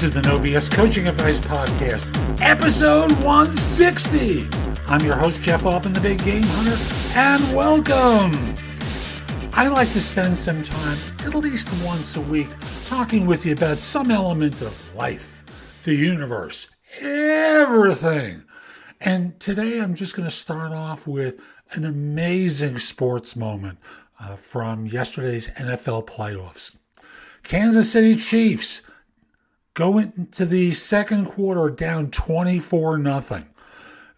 This is the No BS Coaching Advice Podcast, episode 160. I'm your host, Jeff Altman, the Big Game Hunter, and welcome. I like to spend some time, at least once a week, talking with you about some element of life, the universe, everything. And today I'm just going to start off with an amazing sports moment from yesterday's NFL playoffs. Kansas City Chiefs go into the second quarter down 24-0.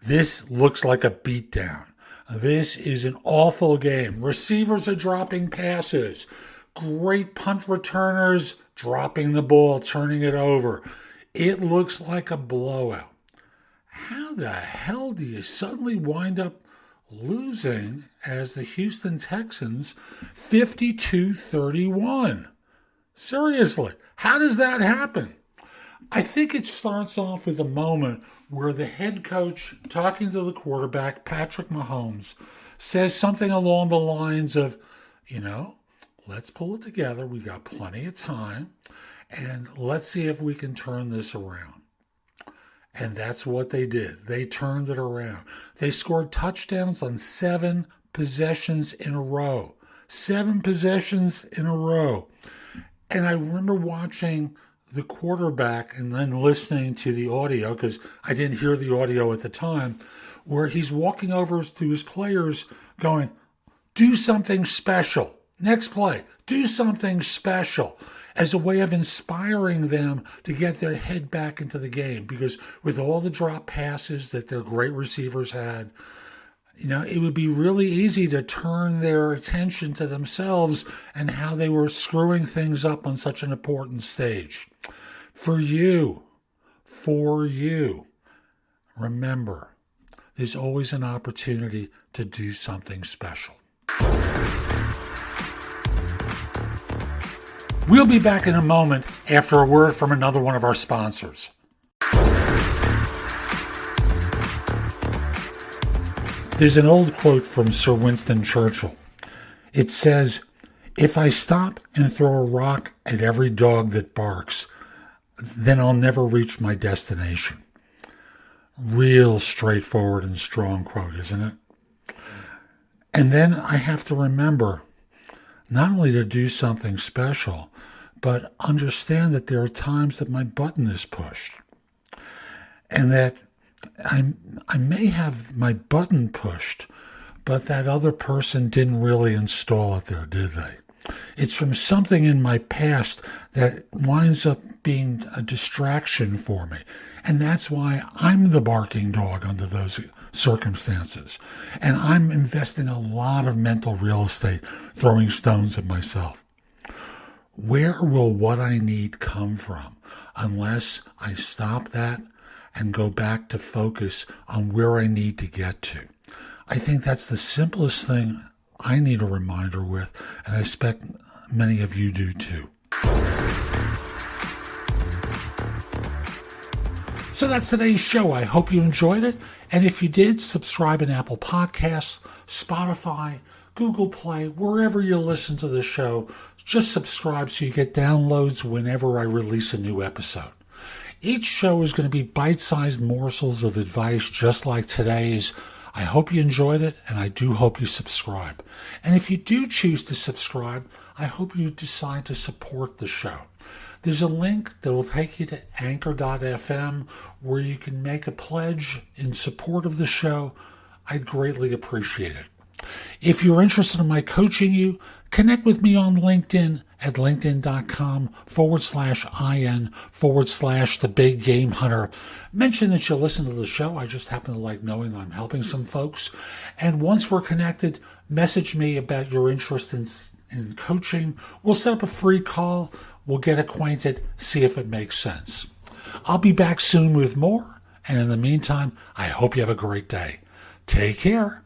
This looks like a beatdown. This is an awful game. Receivers are dropping passes. Great punt returners dropping the ball, turning it over. It looks like a blowout. How the hell do you suddenly wind up losing as the Houston Texans 52-31? Seriously, how does that happen? I think it starts off with a moment where the head coach, talking to the quarterback, Patrick Mahomes, says something along the lines of, let's pull it together. We got plenty of time, and let's see if we can turn this around. And that's what they did. They turned it around. They scored touchdowns on 7 possessions in a row. 7 possessions in a row. And I remember watching the quarterback and then listening to the audio, because I didn't hear the audio at the time, where he's walking over to his players going, do something special. Next play, do something special, as a way of inspiring them to get their head back into the game. Because with all the drop passes that their great receivers had, it would be really easy to turn their attention to themselves and how they were screwing things up on such an important stage. For you, remember, there's always an opportunity to do something special. We'll be back in a moment after a word from another one of our sponsors. There's an old quote from Sir Winston Churchill. It says, "If I stop and throw a rock at every dog that barks, then I'll never reach my destination." Real straightforward and strong quote, isn't it? And then I have to remember not only to do something special, but understand that there are times that my button is pushed. And that I may have my button pushed, but that other person didn't really install it there, did they? It's from something in my past that winds up being a distraction for me. And that's why I'm the barking dog under those circumstances. And I'm investing a lot of mental real estate throwing stones at myself. Where will what I need come from unless I stop that and go back to focus on where I need to get to? I think that's the simplest thing I need a reminder with, and I expect many of you do too. So that's today's show. I hope you enjoyed it. And if you did, subscribe in Apple Podcasts, Spotify, Google Play, wherever you listen to the show. Just subscribe so you get downloads whenever I release a new episode. Each show is going to be bite-sized morsels of advice just like today's. I hope you enjoyed it, and I do hope you subscribe. And if you do choose to subscribe, I hope you decide to support the show. There's a link that will take you to anchor.fm where you can make a pledge in support of the show. I'd greatly appreciate it. If you're interested in my coaching you, connect with me on LinkedIn at linkedin.com/IN/the Big Game Hunter. Mention that you listen to the show. I just happen to like knowing that I'm helping some folks. And once we're connected, message me about your interest in coaching. We'll set up a free call. We'll get acquainted, see if it makes sense. I'll be back soon with more. And in the meantime, I hope you have a great day. Take care.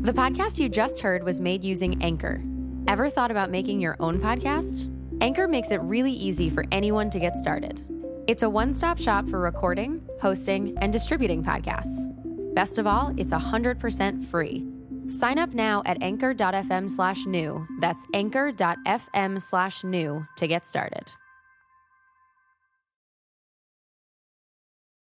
The podcast you just heard was made using Anchor. Ever thought about making your own podcast? Anchor makes it really easy for anyone to get started. It's a one-stop shop for recording, hosting, and distributing podcasts. Best of all, it's 100% free. Sign up now at anchor.fm/new. That's anchor.fm/new to get started.